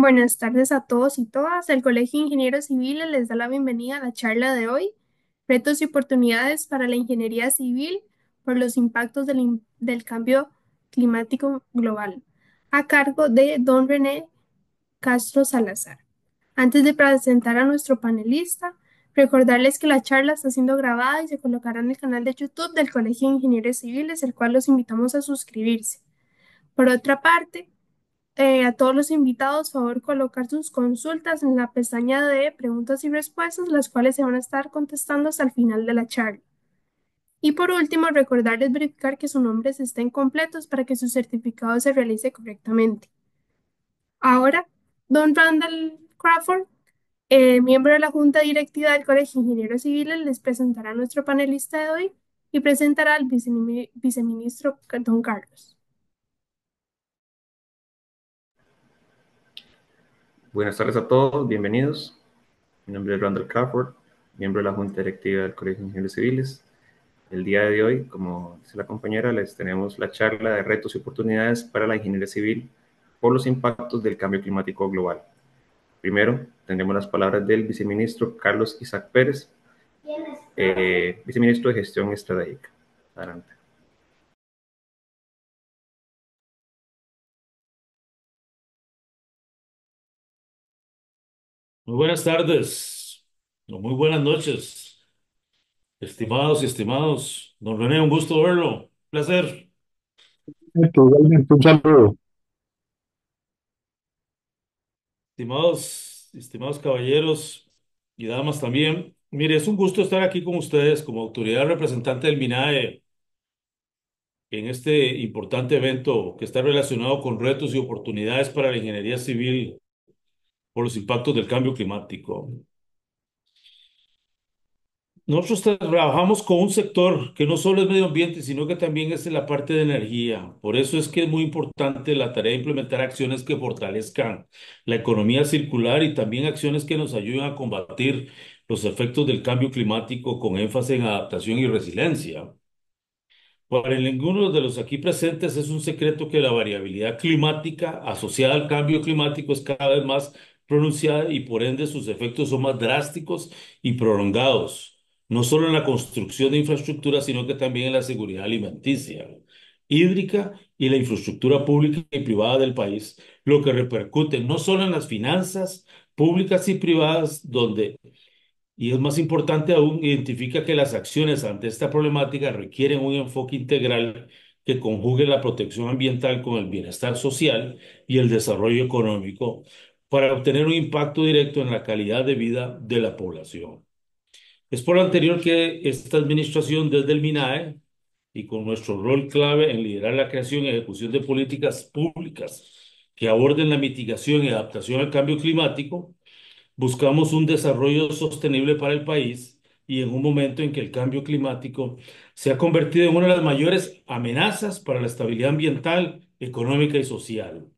Buenas tardes a todos y todas. El Colegio de Ingenieros Civiles les da la bienvenida a la charla de hoy, Retos y oportunidades para la ingeniería civil por los impactos del cambio climático global, a cargo de don René Castro Salazar. Antes de presentar a nuestro panelista, recordarles que la charla está siendo grabada y se colocará en el canal de YouTube del Colegio de Ingenieros Civiles, el cual los invitamos a suscribirse. Por otra parte, a todos los invitados, favor colocar sus consultas en la pestaña de preguntas y respuestas, las cuales se van a estar contestando hasta el final de la charla. Y por último, recordarles verificar que sus nombres estén completos para que su certificado se realice correctamente. Ahora, don Randall Crawford, miembro de la Junta Directiva del Colegio de Ingenieros Civiles, les presentará a nuestro panelista de hoy y presentará al viceministro don Carlos. Buenas tardes a todos, bienvenidos. Mi nombre es Randall Crawford, miembro de la Junta Directiva del Colegio de Ingenieros Civiles. El día de hoy, como dice la compañera, les tenemos la charla de retos y oportunidades para la ingeniería civil por los impactos del cambio climático global. Primero, tendremos las palabras del viceministro Carlos Isaac Pérez, viceministro de Gestión Estratégica. Adelante. Muy buenas tardes, o muy buenas noches, estimados y estimados. Don René, un gusto verlo. Placer. Totalmente, un saludo. Estimados caballeros y damas también. Mire, es un gusto estar aquí con ustedes como autoridad representante del MINAE en este importante evento que está relacionado con retos y oportunidades para la ingeniería civil por los impactos del cambio climático. Nosotros trabajamos con un sector que no solo es medio ambiente, sino que también es en la parte de energía. Por eso es que es muy importante la tarea de implementar acciones que fortalezcan la economía circular y también acciones que nos ayuden a combatir los efectos del cambio climático con énfasis en adaptación y resiliencia. Para ninguno de los aquí presentes es un secreto que la variabilidad climática asociada al cambio climático es cada vez más pronunciada y por ende sus efectos son más drásticos y prolongados, no solo en la construcción de infraestructura, sino que también en la seguridad alimenticia, hídrica y la infraestructura pública y privada del país, lo que repercute no solo en las finanzas públicas y privadas, donde y es más importante aún, identifica que las acciones ante esta problemática requieren un enfoque integral que conjugue la protección ambiental con el bienestar social y el desarrollo económico para obtener un impacto directo en la calidad de vida de la población. Es por lo anterior que esta administración desde el MINAE y con nuestro rol clave en liderar la creación y ejecución de políticas públicas que aborden la mitigación y adaptación al cambio climático, buscamos un desarrollo sostenible para el país y en un momento en que el cambio climático se ha convertido en una de las mayores amenazas para la estabilidad ambiental, económica y social.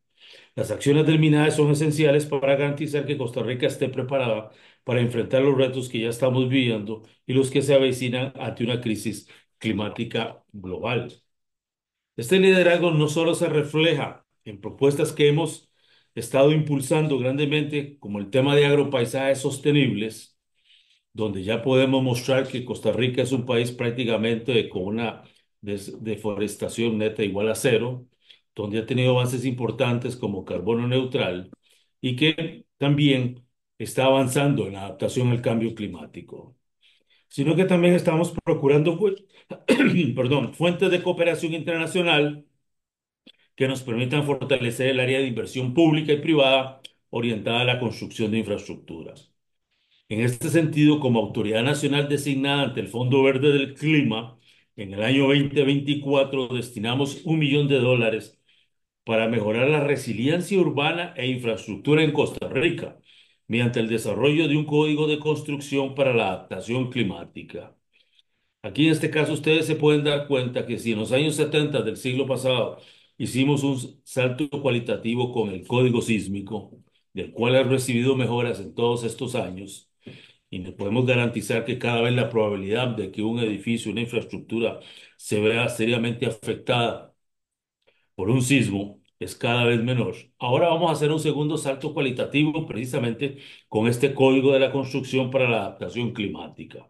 Las acciones del MINAE son esenciales para garantizar que Costa Rica esté preparada para enfrentar los retos que ya estamos viviendo y los que se avecinan ante una crisis climática global. Este liderazgo no solo se refleja en propuestas que hemos estado impulsando grandemente, como el tema de agropaisajes sostenibles, donde ya podemos mostrar que Costa Rica es un país prácticamente con una deforestación neta igual a cero, donde ha tenido avances importantes como carbono neutral y que también está avanzando en la adaptación al cambio climático, sino que también estamos procurando perdón, fuentes de cooperación internacional que nos permitan fortalecer el área de inversión pública y privada orientada a la construcción de infraestructuras. En este sentido, como autoridad nacional designada ante el Fondo Verde del Clima, en el año 2024 destinamos $1 millón para mejorar la resiliencia urbana e infraestructura en Costa Rica, mediante el desarrollo de un código de construcción para la adaptación climática. Aquí en este caso ustedes se pueden dar cuenta que si en los años 70 del siglo pasado hicimos un salto cualitativo con el código sísmico, del cual ha recibido mejoras en todos estos años, y nos podemos garantizar que cada vez la probabilidad de que un edificio, una infraestructura se vea seriamente afectada por un sismo es cada vez menor. Ahora vamos a hacer un segundo salto cualitativo precisamente con este Código de la Construcción para la Adaptación Climática.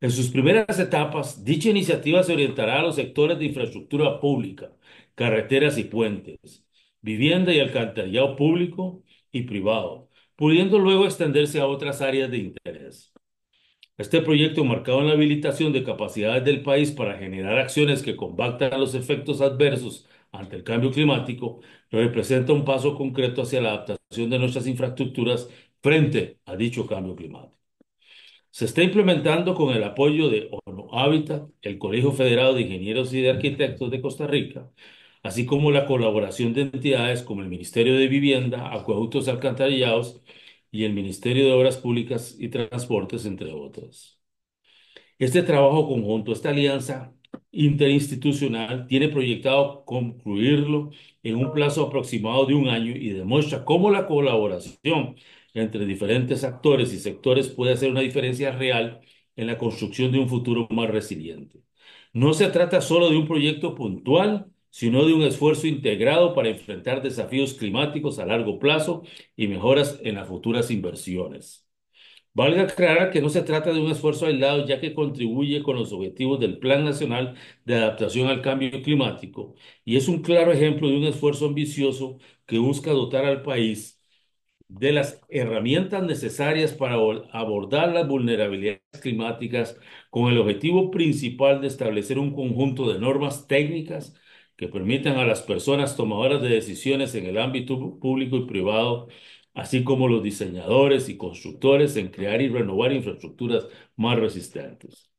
En sus primeras etapas, dicha iniciativa se orientará a los sectores de infraestructura pública, carreteras y puentes, vivienda y alcantarillado público y privado, pudiendo luego extenderse a otras áreas de interés. Este proyecto, marcado en la habilitación de capacidades del país para generar acciones que combatan los efectos adversos ante el cambio climático, representa un paso concreto hacia la adaptación de nuestras infraestructuras frente a dicho cambio climático. Se está implementando con el apoyo de ONU Habitat, el Colegio Federado de Ingenieros y de Arquitectos de Costa Rica, así como la colaboración de entidades como el Ministerio de Vivienda, Acueductos y Alcantarillados y el Ministerio de Obras Públicas y Transportes, entre otros. Este trabajo conjunto, esta alianza interinstitucional, tiene proyectado concluirlo en un plazo aproximado de un año y demuestra cómo la colaboración entre diferentes actores y sectores puede hacer una diferencia real en la construcción de un futuro más resiliente. No se trata solo de un proyecto puntual, sino de un esfuerzo integrado para enfrentar desafíos climáticos a largo plazo y mejoras en las futuras inversiones. Valga aclarar que no se trata de un esfuerzo aislado, ya que contribuye con los objetivos del Plan Nacional de Adaptación al Cambio Climático y es un claro ejemplo de un esfuerzo ambicioso que busca dotar al país de las herramientas necesarias para abordar las vulnerabilidades climáticas con el objetivo principal de establecer un conjunto de normas técnicas que permitan a las personas tomadoras de decisiones en el ámbito público y privado, así como los diseñadores y constructores, en crear y renovar infraestructuras más resistentes.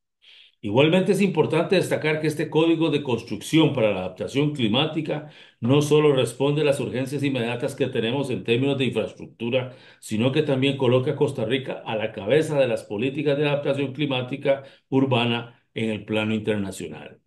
Igualmente es importante destacar que este código de construcción para la adaptación climática no solo responde a las urgencias inmediatas que tenemos en términos de infraestructura, sino que también coloca a Costa Rica a la cabeza de las políticas de adaptación climática urbana en el plano internacional.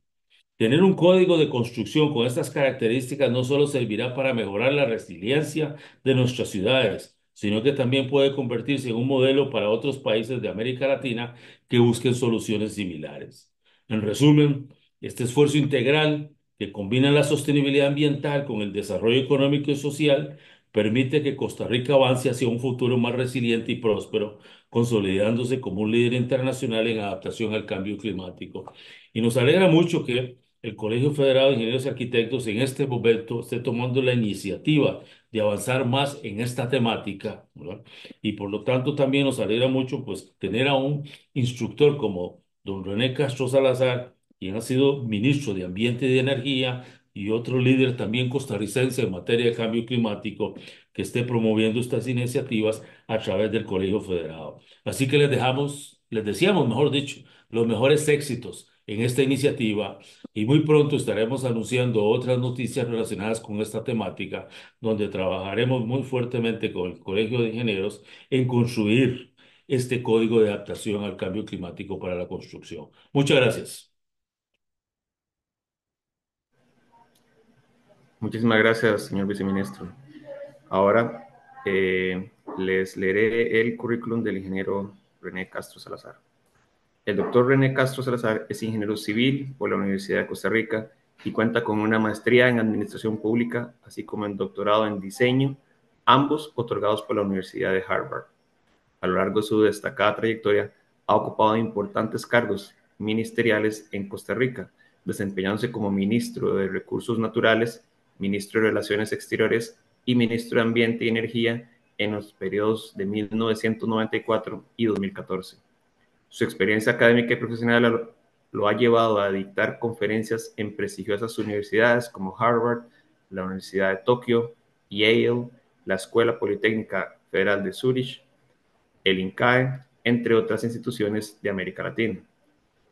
Tener un código de construcción con estas características no solo servirá para mejorar la resiliencia de nuestras ciudades, sino que también puede convertirse en un modelo para otros países de América Latina que busquen soluciones similares. En resumen, este esfuerzo integral que combina la sostenibilidad ambiental con el desarrollo económico y social permite que Costa Rica avance hacia un futuro más resiliente y próspero, consolidándose como un líder internacional en adaptación al cambio climático. Y nos alegra mucho que el Colegio Federado de Ingenieros y Arquitectos en este momento esté tomando la iniciativa de avanzar más en esta temática, ¿verdad? Y por lo tanto también nos alegra mucho pues tener a un instructor como don René Castro Salazar, quien ha sido ministro de Ambiente y de Energía y otro líder también costarricense en materia de cambio climático, que esté promoviendo estas iniciativas a través del Colegio Federado. Así que les deseamos, mejor dicho, los mejores éxitos en esta iniciativa y muy pronto estaremos anunciando otras noticias relacionadas con esta temática, donde trabajaremos muy fuertemente con el Colegio de Ingenieros en construir este código de adaptación al cambio climático para la construcción. Muchas gracias. Muchísimas gracias, señor viceministro. Ahora les leeré el currículum del ingeniero René Castro Salazar. El doctor René Castro Salazar es ingeniero civil por la Universidad de Costa Rica y cuenta con una maestría en Administración Pública, así como un doctorado en Diseño, ambos otorgados por la Universidad de Harvard. A lo largo de su destacada trayectoria, ha ocupado importantes cargos ministeriales en Costa Rica, desempeñándose como ministro de Recursos Naturales, ministro de Relaciones Exteriores y ministro de Ambiente y Energía en los periodos de 1994 y 2014. Su experiencia académica y profesional lo ha llevado a dictar conferencias en prestigiosas universidades como Harvard, la Universidad de Tokio, Yale, la Escuela Politécnica Federal de Zúrich, el INCAE, entre otras instituciones de América Latina.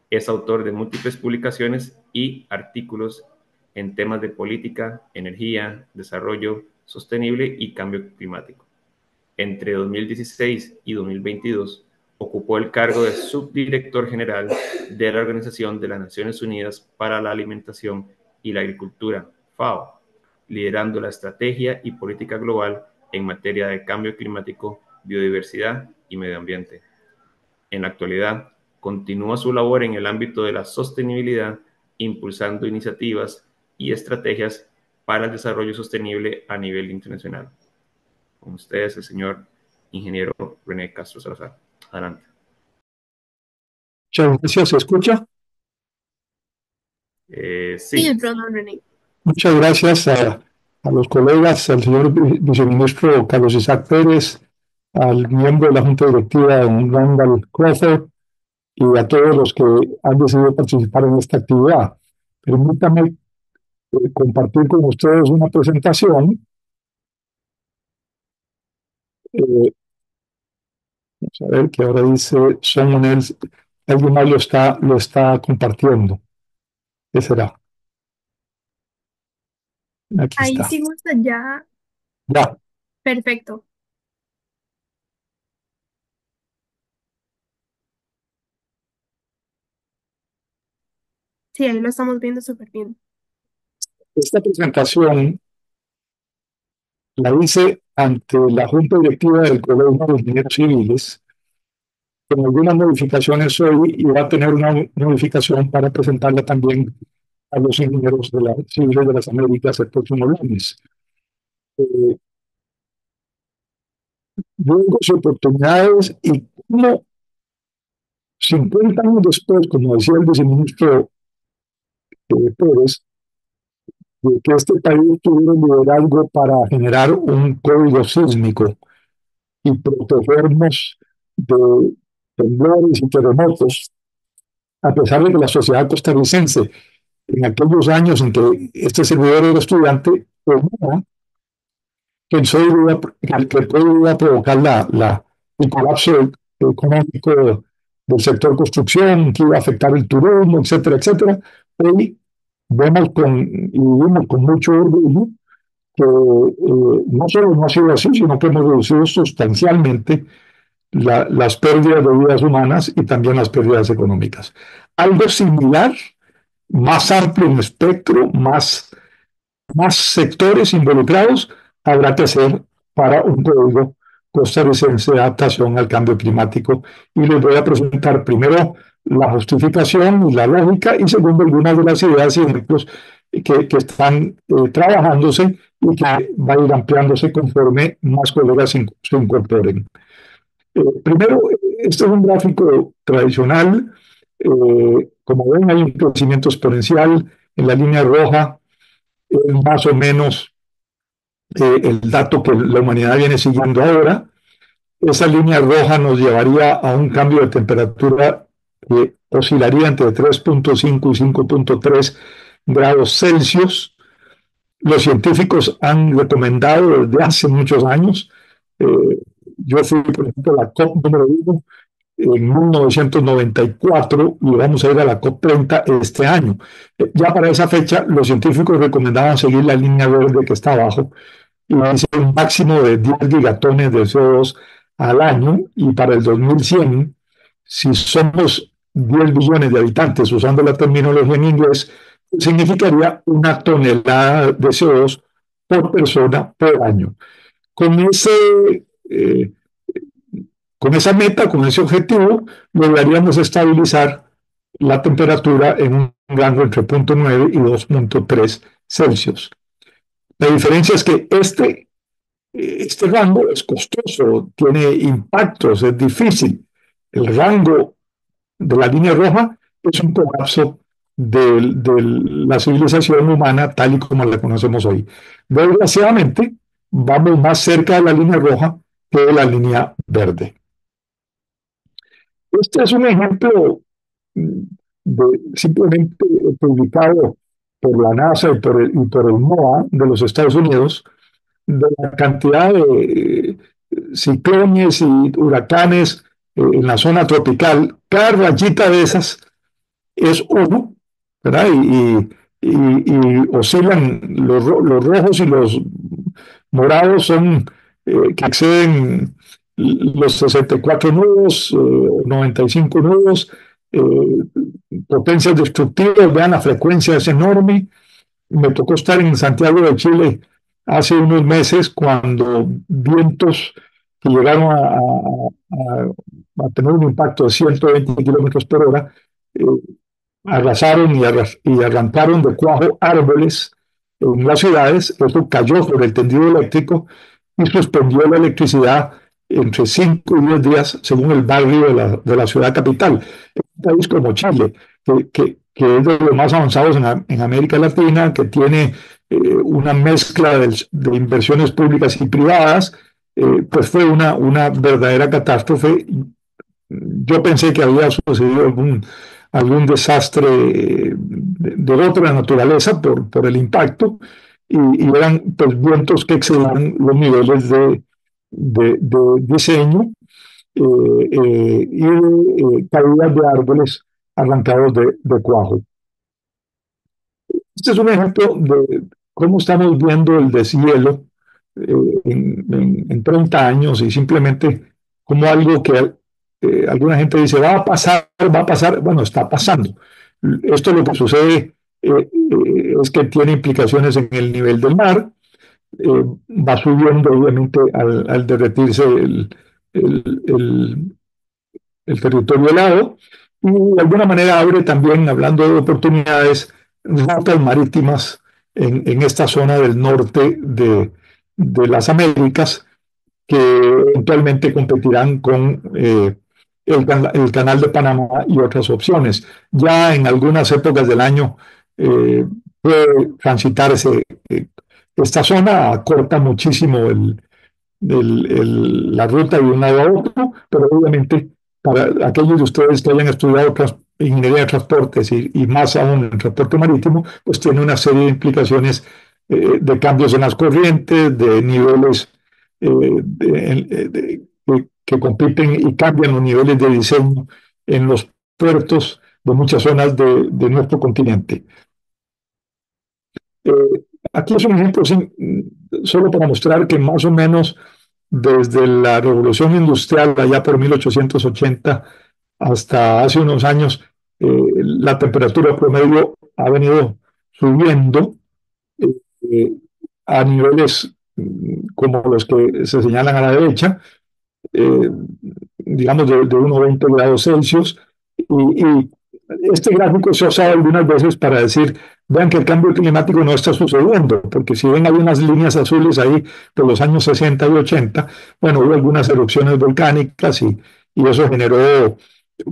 Es autor de múltiples publicaciones y artículos en temas de política, energía, desarrollo sostenible y cambio climático. Entre 2016 y 2022, ocupó el cargo de subdirector general de la Organización de las Naciones Unidas para la Alimentación y la Agricultura, FAO, liderando la estrategia y política global en materia de cambio climático, biodiversidad y medio ambiente. En la actualidad, continúa su labor en el ámbito de la sostenibilidad, impulsando iniciativas y estrategias para el desarrollo sostenible a nivel internacional. Con ustedes, el señor ingeniero René Castro Salazar. Adelante. Muchas gracias. ¿Se escucha? Sí, Sí. perdón, René. Muchas gracias a los colegas, al señor viceministro Carlos Isaac Pérez, al miembro de la Junta Directiva, don Randall Crawford, y a todos los que han decidido participar en esta actividad. Permítame compartir con ustedes una presentación. Eh, Vamos a ver que ahora dice someone else, alguien más lo está compartiendo. ¿Qué será? Aquí Ahí está. sí gusta ya. Ya. Perfecto. Sí, ahí lo estamos viendo súper bien. Esta presentación la hice ante la Junta Directiva del Colegio de Ingenieros Civiles, con algunas modificaciones hoy, y va a tener una modificación para presentarla también a los ingenieros civiles de las Américas el próximo lunes. Eh, Luego, sus oportunidades y cómo 50 años después, como decía el viceministro Pérez, de que este país tuviera un liderazgo para generar un código sísmico y protegernos de temblores y terremotos, a pesar de que la sociedad costarricense, en aquellos años en que este servidor era estudiante, pensó que podría provocar el colapso económico del sector construcción, que iba a afectar el turismo, etcétera, etcétera. Hoy vivimos con mucho orgullo que no solo no ha sido así, sino que hemos reducido sustancialmente las pérdidas de vidas humanas y también las pérdidas económicas. Algo similar, más amplio en espectro, más sectores involucrados, habrá que hacer para un código costarricense de adaptación al cambio climático. Y les voy a presentar primero la justificación y la lógica, y segundo algunas de las ideas y ejemplos que están trabajándose y que va a ir ampliándose conforme más colegas se incorporen. Primero, este es un gráfico tradicional. Como ven, hay un crecimiento exponencial. En la línea roja es más o menos el dato que la humanidad viene siguiendo ahora. Esa línea roja nos llevaría a un cambio de temperatura que oscilaría entre 3.5 y 5.3 grados Celsius. Los científicos han recomendado desde hace muchos años, eh, yo fui, por ejemplo, a la COP número 1 en 1994 y vamos a ir a la COP30 este año. Ya para esa fecha, los científicos recomendaban seguir la línea verde que está abajo y dice un máximo de 10 gigatones de CO2 al año, y para el 2100, si somos 10 billones de habitantes, usando la terminología en inglés, significaría una tonelada de CO2 por persona por año. Con eh, con esa meta, con ese objetivo, lograríamos estabilizar la temperatura en un rango entre 0.9 y 2.3 Celsius. La diferencia es que este rango es costoso, tiene impactos, es difícil. El rango de la línea roja es un colapso de la civilización humana tal y como la conocemos hoy. Desgraciadamente, vamos más cerca de la línea roja que de la línea verde. Este es un ejemplo simplemente publicado por la NASA y por el NOAA de los Estados Unidos, de la cantidad de ciclones y huracanes en la zona tropical. Cada rayita de esas es uno, ¿verdad? Y oscilan los rojos y los morados son que exceden los 64 nudos, 95 nudos, eh, potencias destructivas. Vean, la frecuencia es enorme. Me tocó estar en Santiago de Chile hace unos meses cuando vientos que llegaron a tener un impacto de 120 kilómetros por hora, eh, arrasaron y arrancaron de cuajo árboles en las ciudades, eso cayó sobre el tendido eléctrico y suspendió la electricidad entre 5 y 10 días según el barrio de la ciudad capital. Un país como Chile, que es de los más avanzados en América Latina, que tiene una mezcla de inversiones públicas y privadas, pues fue una verdadera catástrofe. Yo pensé que había sucedido algún desastre de otra naturaleza por el impacto y eran pues, vientos que excedían los niveles de diseño y caídas de árboles arrancados de cuajo. Este es un ejemplo de cómo estamos viendo el deshielo en 30 años y simplemente como algo que alguna gente dice va a pasar, bueno, está pasando. Esto lo que sucede es que tiene implicaciones en el nivel del mar, va subiendo obviamente al derretirse el, el territorio helado y de alguna manera abre también, hablando de oportunidades, rutas marítimas en esta zona del norte de las Américas que eventualmente competirán con el canal de Panamá y otras opciones. Ya en algunas épocas del año puede transitarse esta zona, acorta muchísimo la ruta de un lado a otro, pero obviamente para aquellos de ustedes que hayan estudiado ingeniería de transportes y más aún el transporte marítimo, pues tiene una serie de implicaciones de cambios en las corrientes, de niveles que compiten y cambian los niveles de diseño en los puertos de muchas zonas de nuestro continente. Aquí es un ejemplo solo para mostrar que más o menos desde la revolución industrial allá por 1880 hasta hace unos años, la temperatura promedio ha venido subiendo eh, eh, a niveles como los que se señalan a la derecha, eh, digamos de 1,20 grados Celsius. Y este gráfico se ha usado algunas veces para decir, vean que el cambio climático no está sucediendo, porque si ven hay unas líneas azules ahí de los años 60 y 80, bueno, hubo algunas erupciones volcánicas y eso generó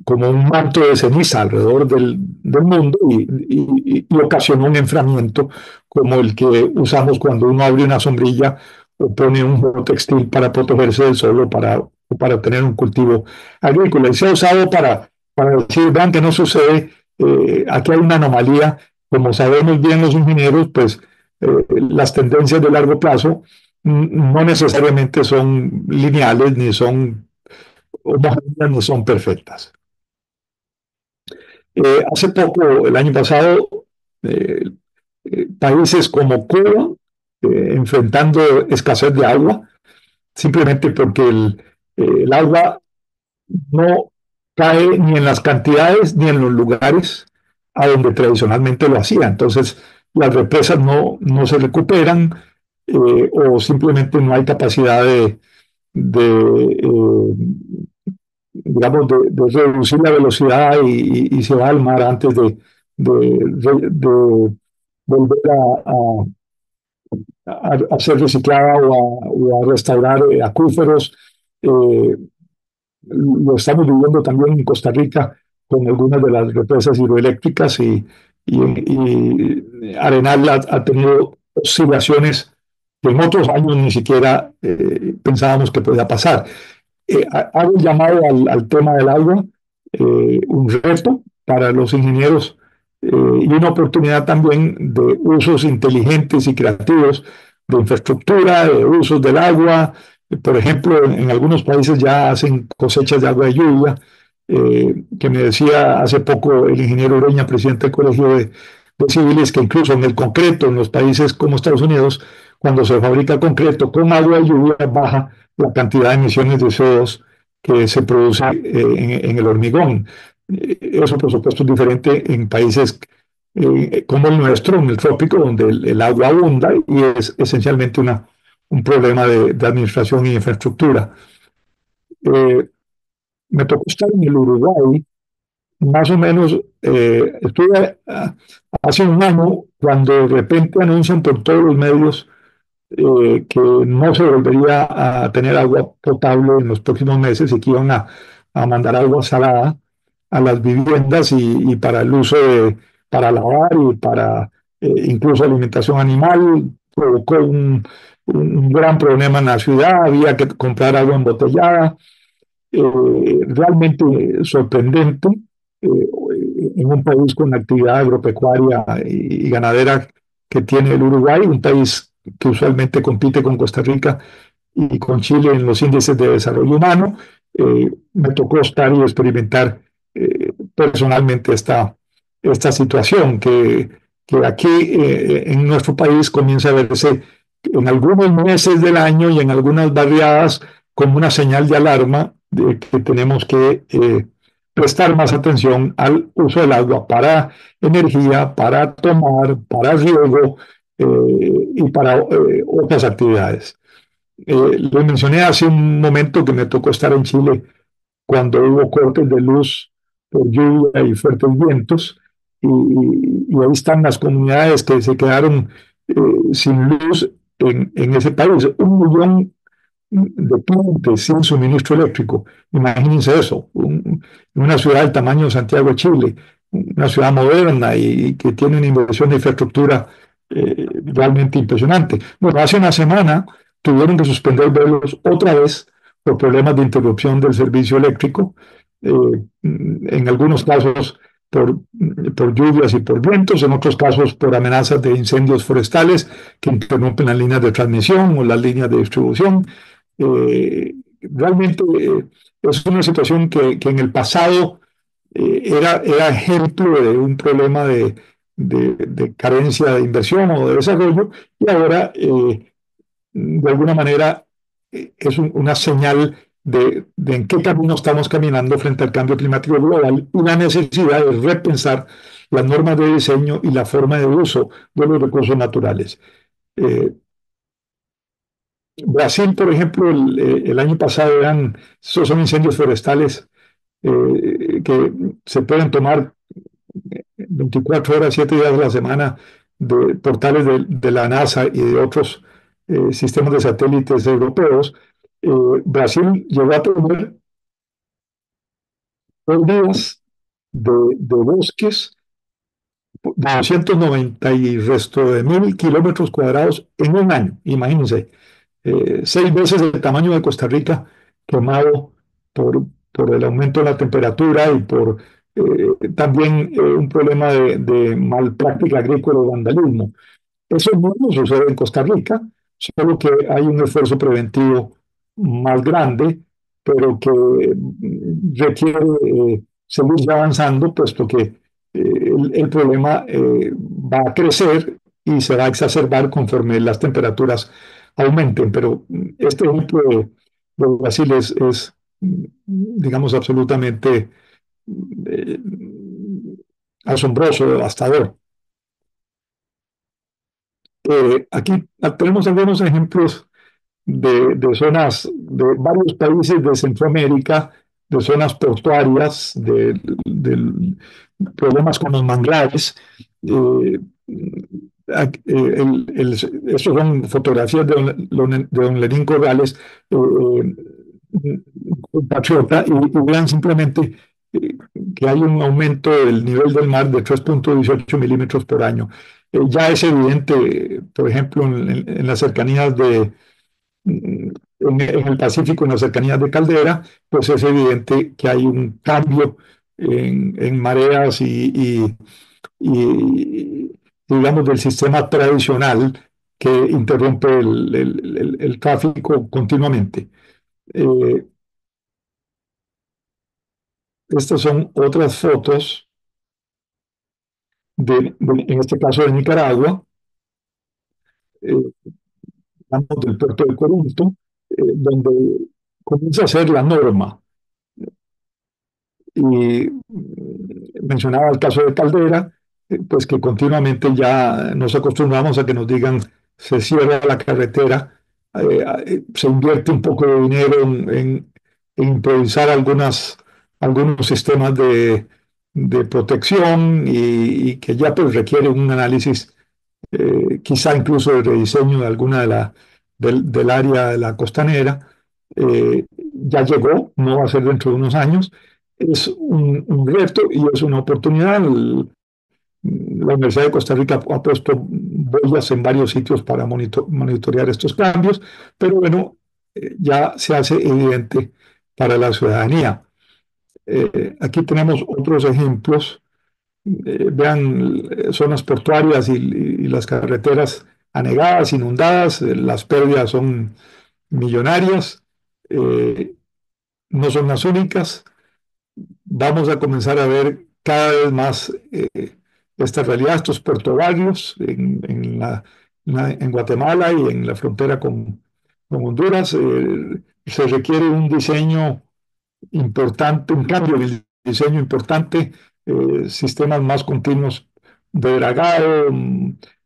como un manto de ceniza alrededor del mundo y ocasionó un enfriamiento como el que usamos cuando uno abre una sombrilla o pone un juego textil para protegerse del sol o para tener un cultivo agrícola. Y se ha usado para decir, vean que no sucede, aquí hay una anomalía, como sabemos bien los ingenieros, pues las tendencias de largo plazo no necesariamente son lineales, ni son homogéneas, ni son perfectas. Hace poco, el año pasado, eh, países como Cuba, enfrentando escasez de agua, simplemente porque el agua no cae ni en las cantidades ni en los lugares a donde tradicionalmente lo hacía. Entonces, las represas no se recuperan o simplemente no hay capacidad digamos, de reducir la velocidad y se va al mar antes de volver a ser reciclada o a restaurar acuíferos. Eh, lo estamos viviendo también en Costa Rica con algunas de las represas hidroeléctricas y Arenal ha tenido oscilaciones que en otros años ni siquiera pensábamos que podía pasar. Hago un llamado al tema del agua, un reto para los ingenieros y una oportunidad también de usos inteligentes y creativos de infraestructura, de usos del agua. Por ejemplo, en algunos países ya hacen cosechas de agua de lluvia, que me decía hace poco el ingeniero Ureña, presidente del Colegio de Civiles, que incluso en el concreto, en los países como Estados Unidos, cuando se fabrica concreto con agua de lluvia, baja la cantidad de emisiones de CO2 que se produce en el hormigón. Eso, por supuesto, es diferente en países como el nuestro, en el trópico, donde el agua abunda y es esencialmente un problema de administración y infraestructura. Me tocó estar en el Uruguay más o menos, estuve hace un año cuando de repente anuncian por todos los medios que no se volvería a tener agua potable en los próximos meses y que iban a mandar agua salada a las viviendas y para el uso para lavar y para incluso alimentación animal. Provocó un gran problema en la ciudad, había que comprar agua embotellada, realmente sorprendente en un país con actividad agropecuaria y ganadera que tiene el Uruguay, un país que usualmente compite con Costa Rica y con Chile en los índices de desarrollo humano. Me tocó estar y experimentar personalmente esta situación que aquí en nuestro país comienza a verse en algunos meses del año y en algunas barriadas como una señal de alarma de que tenemos que prestar más atención al uso del agua para energía, para tomar, para riego y para otras actividades. Les mencioné hace un momento que me tocó estar en Chile cuando hubo cortes de luz por lluvia y fuertes vientos, y ahí están las comunidades que se quedaron sin luz en ese país. 1 millón de clientes sin suministro eléctrico. Imagínense eso, una ciudad del tamaño de Santiago de Chile, una ciudad moderna y que tiene una inversión de infraestructura realmente impresionante. Bueno, hace una semana tuvieron que suspender vuelos otra vez por problemas de interrupción del servicio eléctrico, en algunos casos por lluvias y por vientos, en otros casos por amenazas de incendios forestales que interrumpen las líneas de transmisión o las líneas de distribución. Realmente es una situación que en el pasado era ejemplo de un problema de carencia de inversión o de desarrollo, y ahora de alguna manera es una señal de en qué camino estamos caminando frente al cambio climático global y la necesidad de repensar las normas de diseño y la forma de uso de los recursos naturales. Eh, Brasil, por ejemplo, el año pasado esos son incendios forestales que se pueden tomar 24 horas, 7 días de la semana, de portales de la NASA y de otros sistemas de satélites europeos. Brasil llegó a tener pérdidas de bosques de 290 y resto de 1.000 kilómetros cuadrados en un año, imagínense. 6 veces el tamaño de Costa Rica quemado por el aumento de la temperatura y por también un problema de mal práctica agrícola y vandalismo. Eso no sucede en Costa Rica, solo que hay un esfuerzo preventivo más grande, pero que requiere seguir avanzando, puesto que el problema va a crecer y se va a exacerbar conforme las temperaturas aumenten. Pero este ejemplo de Brasil digamos, absolutamente eh, asombroso, devastador. Aquí tenemos algunos ejemplos de zonas de varios países de Centroamérica, de zonas portuarias, de problemas con los manglares. Eh, Estos son fotografías de don Lenín Corrales, compatriota, y vean simplemente eh, que hay un aumento del nivel del mar de 3,18 milímetros por año. Ya es evidente, por ejemplo, en las cercanías en el Pacífico, en las cercanías de Caldera, pues es evidente que hay un cambio en mareas y, digamos, del sistema tradicional que interrumpe el tráfico continuamente. Eh, Estas son otras fotos en este caso de Nicaragua, eh, digamos, del puerto de Corinto, donde comienza a ser la norma. Y mencionaba el caso de Caldera, pues que continuamente ya nos acostumbramos a que nos digan se cierra la carretera, se invierte un poco de dinero en improvisar algunos sistemas de protección y que ya pues requiere un análisis, quizá incluso de rediseño de alguna del área de la costanera. Ya llegó, no va a ser dentro de unos años. Es un reto y es una oportunidad. La Universidad de Costa Rica ha puesto boyas en varios sitios para monitorear estos cambios, pero bueno, ya se hace evidente para la ciudadanía. Aquí tenemos otros ejemplos. Vean zonas portuarias y las carreteras anegadas, inundadas, las pérdidas son millonarias, eh, no son las únicas. Vamos a comenzar a ver cada vez más esta realidad, estos puertovarios en Guatemala y en la frontera con Honduras. Se requiere un diseño importante, un cambio de diseño importante, sistemas más continuos de dragado,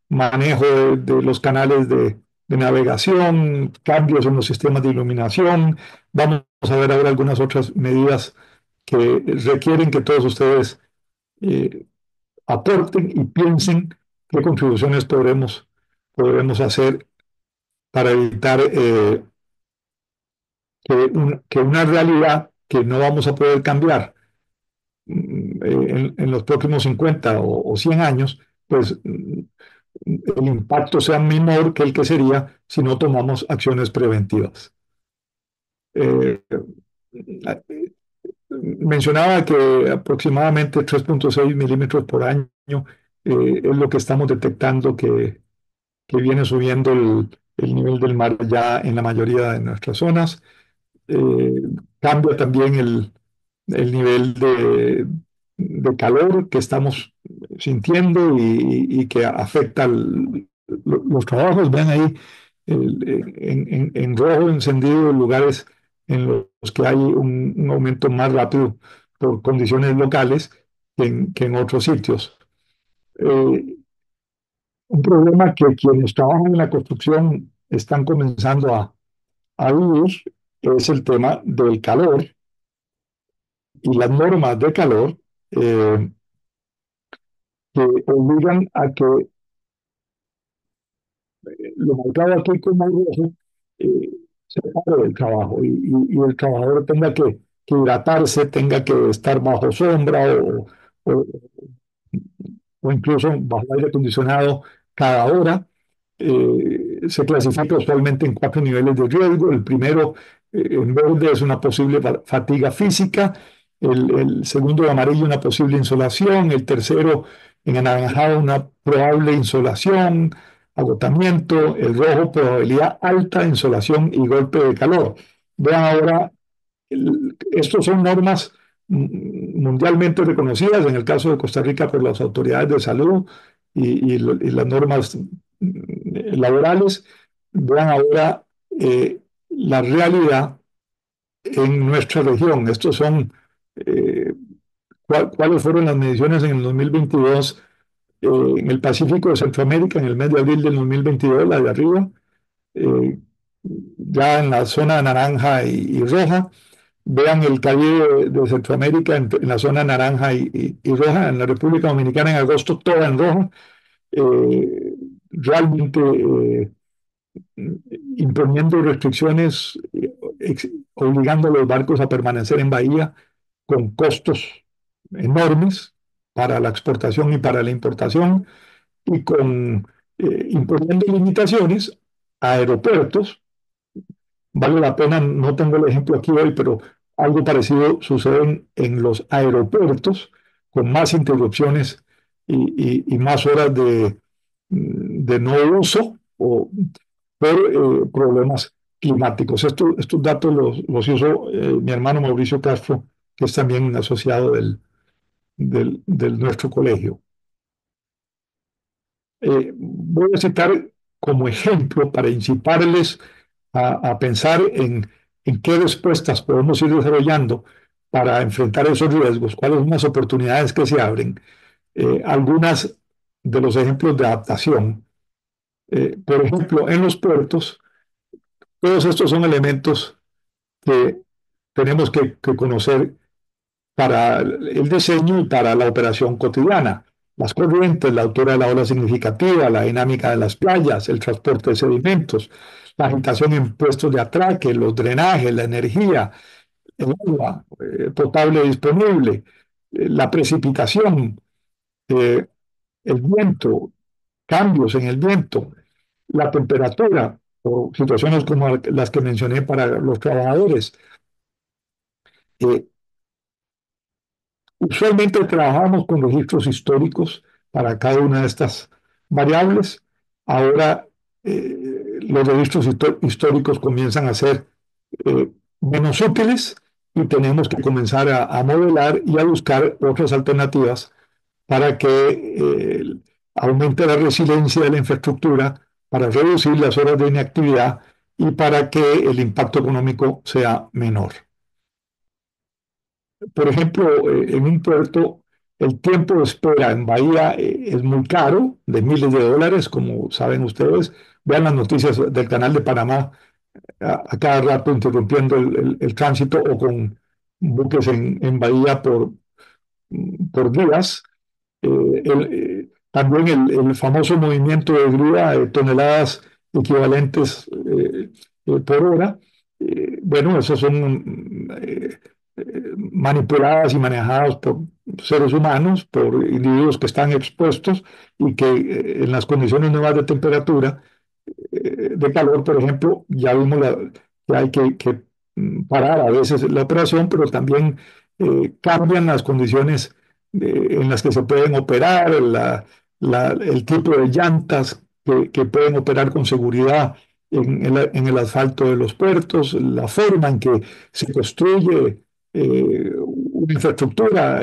manejo de los canales de navegación, cambios en los sistemas de iluminación. Vamos a ver ahora algunas otras medidas que requieren que todos ustedes eh, aporten y piensen qué contribuciones podremos hacer para evitar que una realidad que no vamos a poder cambiar en los próximos 50 o 100 años, pues el impacto sea menor que el que sería si no tomamos acciones preventivas. Eh, Mencionaba que aproximadamente 3,6 milímetros por año es lo que estamos detectando que viene subiendo el nivel del mar ya en la mayoría de nuestras zonas. Eh, Cambia también el nivel de calor que estamos sintiendo y que afecta los trabajos. Vean ahí en rojo encendido lugares en los que hay un aumento más rápido por condiciones locales que en otros sitios. Eh, un problema que quienes trabajan en la construcción están comenzando a vivir es el tema del calor y las normas de calor que obligan a que lo marcado aquí como rojo eh, se pare del trabajo y el trabajador tenga que hidratarse, tenga que estar bajo sombra o, o incluso bajo aire acondicionado cada hora. Se clasifica usualmente en 4 niveles de riesgo. El primero, en verde, es una posible fatiga física. El segundo, en amarillo, una posible insolación. El tercero, en anaranjado, una probable insolación, agotamiento. El rojo, probabilidad alta de insolación y golpe de calor. Vean ahora estos son normas mundialmente reconocidas, en el caso de Costa Rica por las autoridades de salud y las normas laborales. Vean ahora la realidad en nuestra región. Estos son eh, cuáles fueron las mediciones en el 2022 en el Pacífico de Centroamérica, en el mes de abril del 2022, la de arriba, eh, ya en la zona naranja y roja. Vean el Caribe de Centroamérica en la zona naranja y roja, en la República Dominicana en agosto toda en roja, eh, realmente imponiendo restricciones, obligando a los barcos a permanecer en bahía con costos enormes para la exportación y para la importación y imponiendo limitaciones a aeropuertos. Vale la pena, no tengo el ejemplo aquí hoy, pero algo parecido sucede en los aeropuertos, con más interrupciones y más horas de no uso o por problemas climáticos. Estos datos los hizo mi hermano Mauricio Castro, que es también asociado del nuestro colegio. Voy a citar como ejemplo para incitarles a pensar en qué respuestas podemos ir desarrollando para enfrentar esos riesgos, cuáles son las oportunidades que se abren, algunas de los ejemplos de adaptación. Por ejemplo, en los puertos, todos estos son elementos que tenemos que conocer para el diseño y para la operación cotidiana. Las corrientes, la altura de la ola significativa, la dinámica de las playas, el transporte de sedimentos, la agitación en puestos de atraque, los drenajes, la energía, el agua potable disponible, la precipitación, eh, el viento, cambios en el viento, la temperatura, o situaciones como las que mencioné para los trabajadores. Eh, Usualmente trabajamos con registros históricos para cada una de estas variables. Ahora los registros históricos comienzan a ser eh, menos útiles y tenemos que comenzar a modelar y a buscar otras alternativas para que aumente la resiliencia de la infraestructura, para reducir las horas de inactividad y para que el impacto económico sea menor. Por ejemplo, en un puerto, el tiempo de espera en Bahía es muy caro, de miles de dólares, como saben ustedes. Vean las noticias del Canal de Panamá a cada rato interrumpiendo el tránsito o con buques en Bahía por días. También el famoso movimiento de grúa de toneladas equivalentes por hora. Bueno, esos son manipuladas y manejadas por seres humanos, por individuos que están expuestos y que en las condiciones nuevas de temperatura, de calor, por ejemplo, ya vimos que hay que parar a veces la operación, pero también cambian las condiciones en las que se pueden operar, el tipo de llantas que pueden operar con seguridad en el asfalto de los puertos, la forma en que se construye una infraestructura,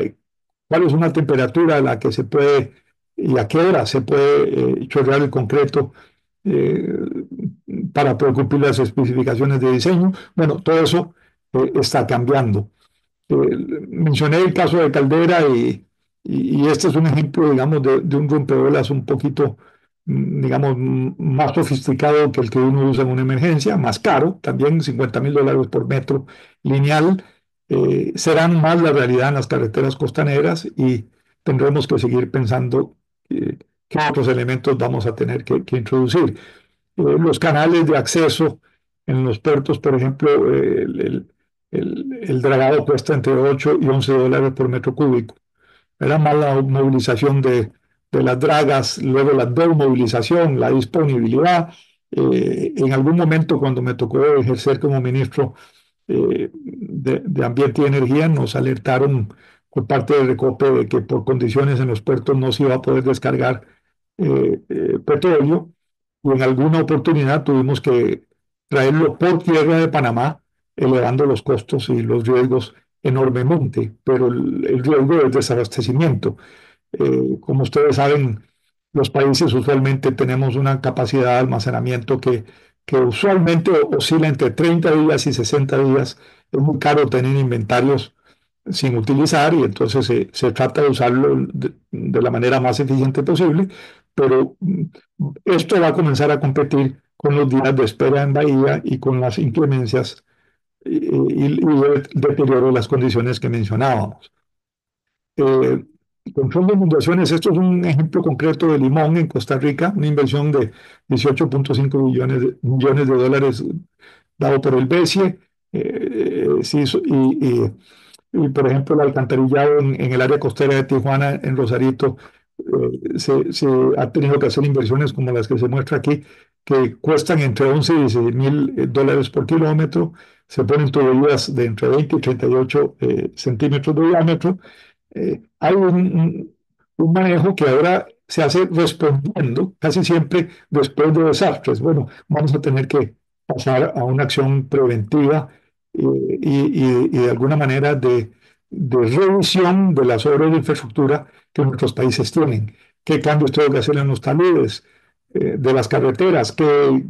cuál es una temperatura a la que se puede y a qué hora se puede chorrear el concreto eh, para poder cumplir las especificaciones de diseño. Bueno, todo eso está cambiando. Eh, Mencioné el caso de Caldera y este es un ejemplo, digamos, de un rompeolas un poquito, digamos, más sofisticado que el que uno usa en una emergencia, más caro, también $50,000 por metro lineal. Serán más la realidad en las carreteras costaneras y tendremos que seguir pensando qué otros elementos vamos a tener que introducir. Los canales de acceso en los puertos, por ejemplo, el dragado cuesta entre $8 y $11 por metro cúbico. Era más la movilización de las dragas, luego la desmovilización, la disponibilidad. En algún momento, cuando me tocó ejercer como ministro de Ambiente y Energía, nos alertaron por parte del Recope de que por condiciones en los puertos no se iba a poder descargar petróleo y en alguna oportunidad tuvimos que traerlo por tierra de Panamá, elevando los costos y los riesgos enormemente, pero el riesgo del desabastecimiento. Como ustedes saben, los países usualmente tenemos una capacidad de almacenamiento que usualmente oscila entre 30 días y 60 días. Es muy caro tener inventarios sin utilizar y entonces se trata de usarlo de la manera más eficiente posible, pero esto va a comenzar a competir con los días de espera en Bahía y con las inclemencias y el deterioro de las condiciones que mencionábamos. Eh, Control de inundaciones, esto es un ejemplo concreto de Limón en Costa Rica, una inversión de 18,5 millones de dólares dado por el BESIE. Sí, y, por ejemplo, el alcantarillado en el área costera de Tijuana, en Rosarito, se ha tenido que hacer inversiones como las que se muestra aquí, que cuestan entre 11 y 16 mil dólares por kilómetro. Se ponen tuberías de entre 20 y 38 centímetros de diámetro. Hay un manejo que ahora se hace respondiendo casi siempre después de desastres. Bueno, vamos a tener que pasar a una acción preventiva y de alguna manera de revisión de las obras de infraestructura que nuestros países tienen. ¿Qué cambios tengo que hacer en los taludes de las carreteras? ¿Qué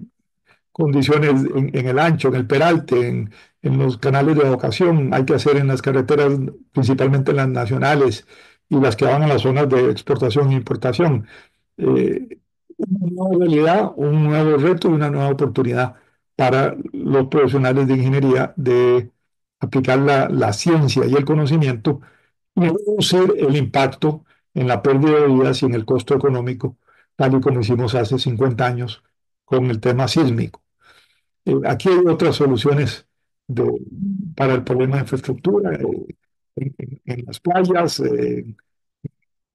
condiciones en el ancho, en el peralte, en los canales de evacuación hay que hacer en las carreteras, principalmente en las nacionales y las que van a las zonas de exportación e importación? Eh, una nueva realidad, un nuevo reto y una nueva oportunidad para los profesionales de ingeniería de aplicar la ciencia y el conocimiento y reducir el impacto en la pérdida de vidas y en el costo económico, tal y como hicimos hace 50 años con el tema sísmico. Aquí hay otras soluciones de- para el problema de infraestructura, en las playas, en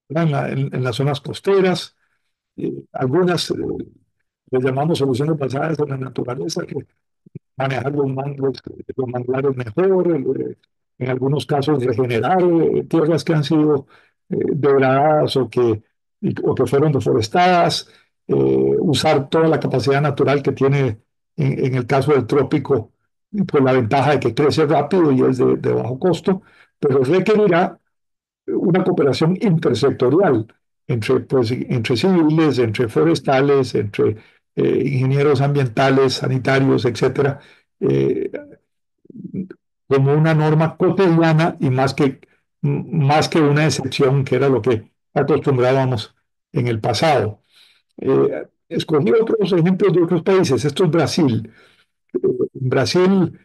las zonas costeras, algunas les llamamos soluciones basadas en la naturaleza, que manejar los manglares mejor, en algunos casos regenerar tierras que han sido degradadas o que fueron deforestadas, usar toda la capacidad natural que tiene en el caso del trópico, pues la ventaja de que crece rápido y es de bajo costo, pero requerirá una cooperación intersectorial entre civiles, entre forestales, entre ingenieros ambientales, sanitarios, etcétera, eh, como una norma cotidiana y más que una excepción, que era lo que acostumbrábamos en el pasado. Escogí otros ejemplos de otros países. Esto es Brasil. Brasil,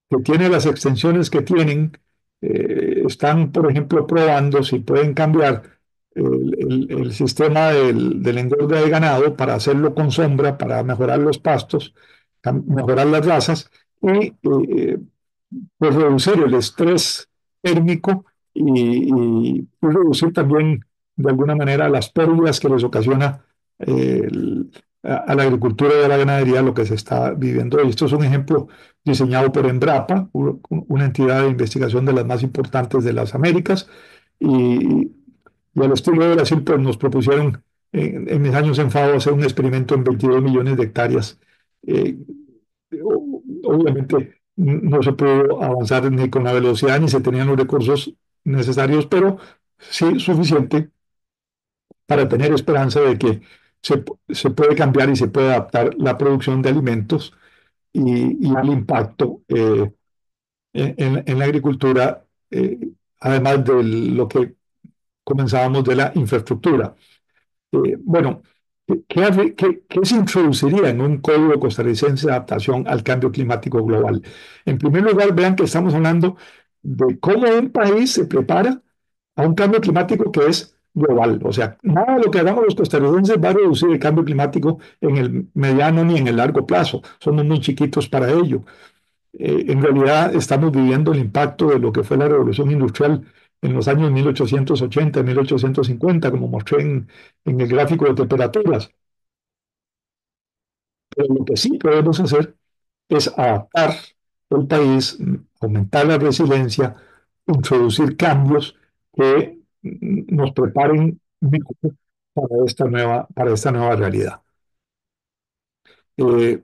que tiene las extensiones que tienen, están, por ejemplo, probando si pueden cambiar el sistema del engorde de ganado para hacerlo con sombra, para mejorar los pastos, mejorar las razas y pues reducir el estrés térmico pues reducir también de alguna manera las pérdidas que les ocasiona a la agricultura y a la ganadería lo que se está viviendo hoy. Esto es un ejemplo diseñado por Embrapa, una entidad de investigación de las más importantes de las Américas, y, y al estilo de Brasil, pues nos propusieron en mis años en FAO hacer un experimento en 22 millones de hectáreas. Eh, Obviamente no se pudo avanzar ni con la velocidad ni se tenían los recursos necesarios, pero sí suficiente para tener esperanza de que se puede cambiar y se puede adaptar la producción de alimentos y el impacto en la agricultura, además de lo que comenzábamos de la infraestructura. Bueno, ¿qué se introduciría en un código costarricense de adaptación al cambio climático global? En primer lugar, vean que estamos hablando de cómo un país se prepara a un cambio climático que es global. O sea, nada de lo que hagamos los costarricenses va a reducir el cambio climático en el mediano ni en el largo plazo. Somos muy chiquitos para ello. En realidad estamos viviendo el impacto de lo que fue la revolución industrial en los años 1880, 1850, como mostré en el gráfico de temperaturas. Pero lo que sí podemos hacer es adaptar el país, aumentar la resiliencia, introducir cambios que nos preparen mejor para esta nueva realidad. Eh,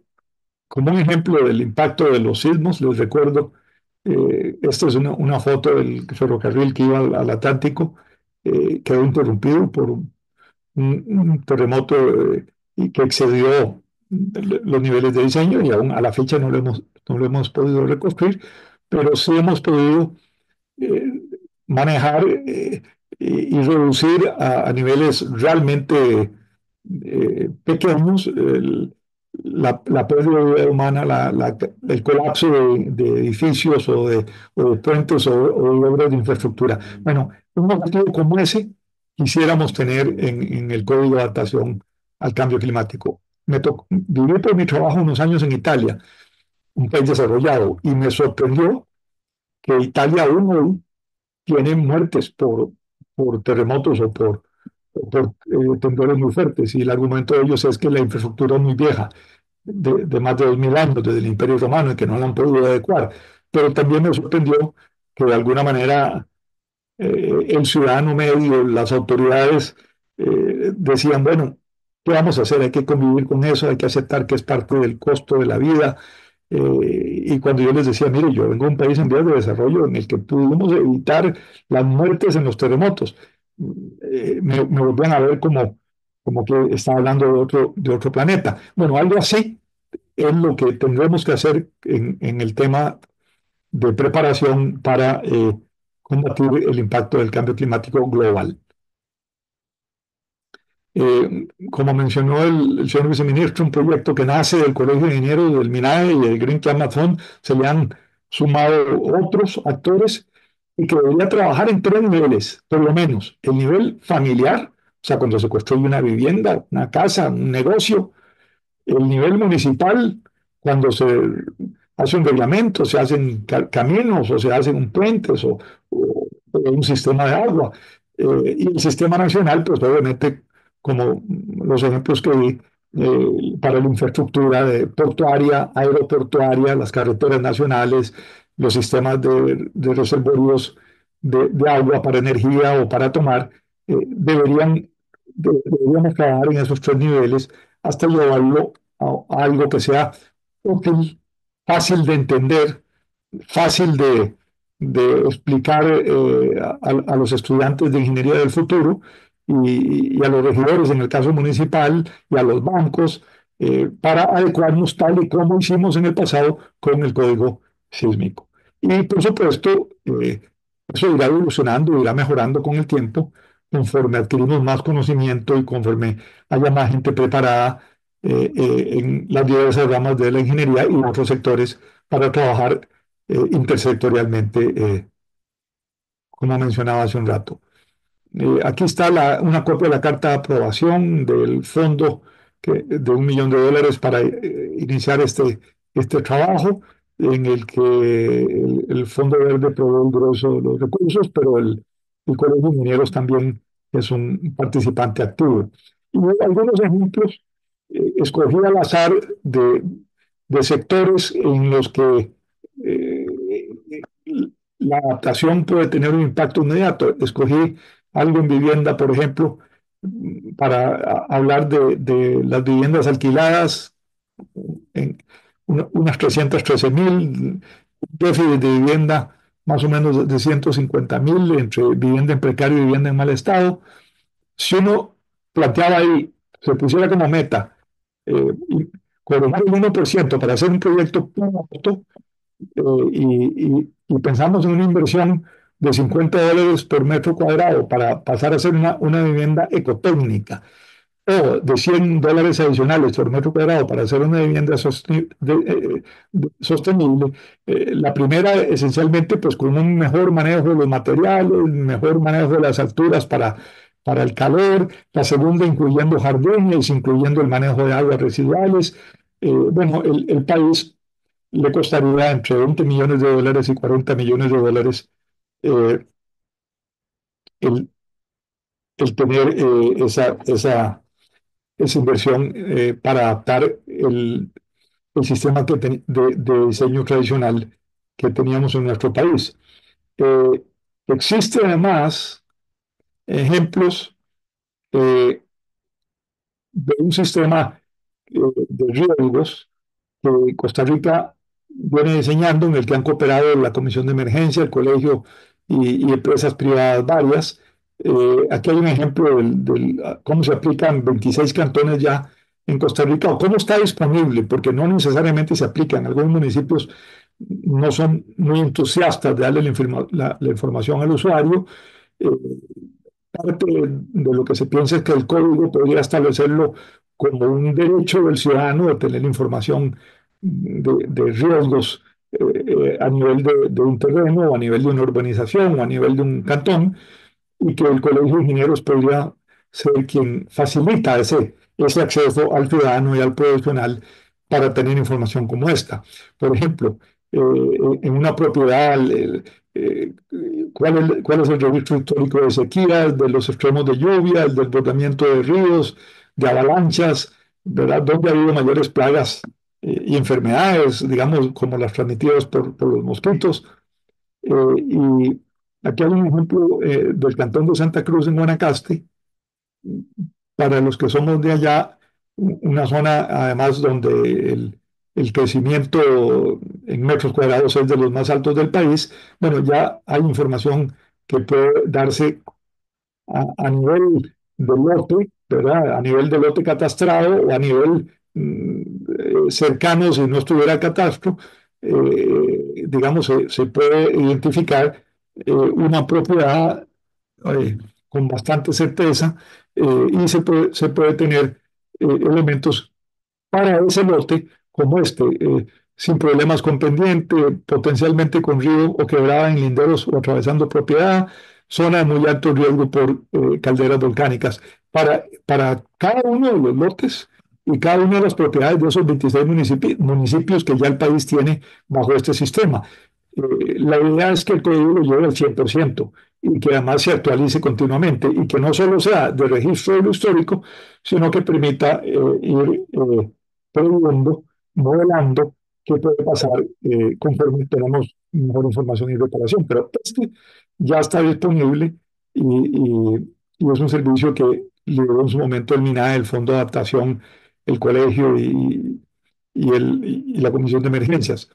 Como un ejemplo del impacto de los sismos, les recuerdo, esta es una foto del ferrocarril que iba al Atlántico, quedó interrumpido por un terremoto y que excedió los niveles de diseño y aún a la fecha no lo hemos podido reconstruir, pero sí hemos podido eh, manejar y reducir a niveles realmente pequeños la pérdida de vida humana, el colapso de edificios o de puentes o de obras de infraestructura. Bueno, un objetivo como ese quisiéramos tener en el Código de Adaptación al Cambio Climático. Viví por mi trabajo unos años en Italia, un país desarrollado, y me sorprendió que Italia aún hoy tiene muertes por terremotos o por temblores muy fuertes. Y el argumento de ellos es que la infraestructura es muy vieja, de más de 2000 años, desde el Imperio Romano, y que no la han podido adecuar. Pero también me sorprendió que de alguna manera el ciudadano medio, las autoridades decían, bueno, ¿qué vamos a hacer? Hay que convivir con eso, hay que aceptar que es parte del costo de la vida. Y cuando yo les decía, mire, yo vengo de un país en vías de desarrollo en el que pudimos evitar las muertes en los terremotos, me volvían a ver como que estaba hablando de otro planeta. Bueno, algo así es lo que tendremos que hacer en el tema de preparación para combatir el impacto del cambio climático global. Como mencionó el señor viceministro, un proyecto que nace del Colegio de Ingenieros del MINAE y del Green Climate Fund, se le han sumado otros actores. y que debería trabajar en tres niveles, por lo menos. El nivel familiar, o sea, cuando se construye una vivienda, una casa, un negocio. El nivel municipal, cuando se hace un reglamento, se hacen caminos o se hacen puentes o un sistema de agua. Y el sistema nacional, pues obviamente, como los ejemplos que di, para la infraestructura portuaria, aeroportuaria, las carreteras nacionales, los sistemas de reservorios de agua para energía o para tomar, deberíamos trabajar en esos tres niveles hasta llevarlo a algo que sea útil, fácil de entender, fácil de explicar a los estudiantes de ingeniería del futuro y a los regidores en el caso municipal y a los bancos para adecuarnos tal y como hicimos en el pasado con el código sísmico. Y por supuesto, eso irá evolucionando, irá mejorando con el tiempo, conforme adquirimos más conocimiento y conforme haya más gente preparada en las diversas ramas de la ingeniería y otros sectores para trabajar intersectorialmente, como mencionaba hace un rato. Aquí está una copia de la carta de aprobación del fondo de $1 millón para iniciar este trabajo, en el que el Fondo Verde provee el grueso de los recursos, pero el Colegio de Ingenieros también es un participante activo. Y algunos ejemplos, escogí al azar de sectores en los que eh, la adaptación puede tener un impacto inmediato. Escogí algo en vivienda, por ejemplo, para hablar de las viviendas alquiladas, en unas 313.000, déficit de vivienda más o menos de 150.000 entre vivienda en precario y vivienda en mal estado. Si uno planteaba ahí, se pusiera como meta, y colocar el 1% para hacer un proyecto piloto, y pensamos en una inversión de $50 por metro cuadrado para pasar a ser una vivienda ecotécnica, o de $100 adicionales por metro cuadrado para hacer una vivienda sostenible. La primera, esencialmente, pues con un mejor manejo de los materiales, un mejor manejo de las alturas para el calor. La segunda, incluyendo jardines, incluyendo el manejo de aguas residuales. Bueno, el país le costaría entre $20 millones y $40 millones eh, el, el tener esa inversión para adaptar el sistema de diseño tradicional que teníamos en nuestro país. Eh, Existen además ejemplos eh, de un sistema de riesgos que Costa Rica viene diseñando, en el que han cooperado la Comisión de Emergencia, el Colegio y empresas privadas varias. Aquí hay un ejemplo cómo se aplican en 26 cantones ya en Costa Rica, o cómo está disponible, porque no necesariamente se aplican. Algunos municipios no son muy entusiastas de darle la información al usuario. Eh, Parte de lo que se piensa es que el código podría establecerlo como un derecho del ciudadano de tener información de riesgos a nivel de un terreno o a nivel de una urbanización o a nivel de un cantón, y que el Colegio de Ingenieros podría ser quien facilita ese acceso al ciudadano y al profesional para tener información como esta. Por ejemplo, en una propiedad, eh, cuál es el registro histórico de sequías, de los extremos de lluvia, del desbordamiento de ríos, de avalanchas, ¿verdad? ¿Dónde ha habido mayores plagas y enfermedades, digamos, como las transmitidas por los mosquitos? Y aquí hay un ejemplo del Cantón de Santa Cruz en Guanacaste, para los que somos de allá, una zona además donde el crecimiento en metros cuadrados es de los más altos del país. Bueno, ya hay información que puede darse a nivel de lote, ¿verdad? A nivel de lote catastrado o a nivel cercano, si no estuviera el catastro, digamos, se puede identificar una propiedad con bastante certeza, y se puede tener elementos para ese lote como este. sin problemas con pendiente, potencialmente con río o quebrada en linderos o atravesando propiedad, zona de muy alto riesgo por calderas volcánicas. Para cada uno de los lotes y cada una de las propiedades de esos 26 municipios que ya el país tiene bajo este sistema. La idea es que el código lo lleve al 100% y que además se actualice continuamente y que no solo sea de registro de lo histórico, sino que permita ir previendo, modelando qué puede pasar conforme tenemos mejor información y reparación. Pero este ya está disponible y es un servicio que lideró en su momento el MINAE, el Fondo de Adaptación, el colegio y la Comisión de Emergencias.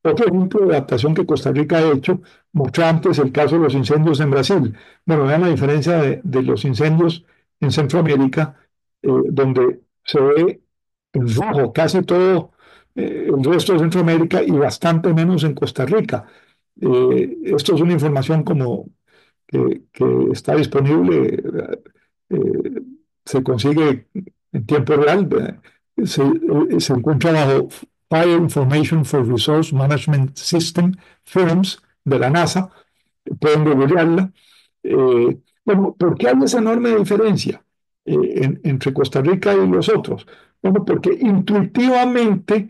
Otro ejemplo de adaptación que Costa Rica ha hecho, mostré antes el caso de los incendios en Brasil. Bueno, vean la diferencia de los incendios en Centroamérica, donde se ve en rojo casi todo el resto de Centroamérica y bastante menos en Costa Rica. Esto es una información como que está disponible, eh, se consigue en tiempo real, se encuentra bajo Fire Information for Resource Management System, FIRMS, de la NASA, pueden googlearla. Bueno, ¿por qué hay esa enorme diferencia entre Costa Rica y los otros? Bueno, porque intuitivamente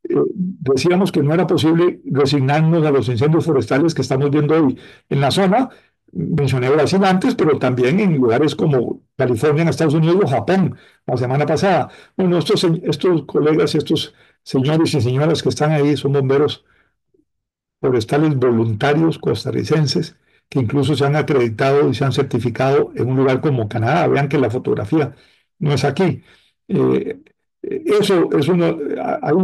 decíamos que no era posible resignarnos a los incendios forestales que estamos viendo hoy en la zona. Mencioné Brasil antes, pero también en lugares como California, en Estados Unidos o Japón, la semana pasada. Bueno, estos colegas, estos señores y señoras que están ahí son bomberos forestales voluntarios costarricenses que incluso se han acreditado y se han certificado en un lugar como Canadá. Vean que la fotografía no es aquí. Eh, eso es uno,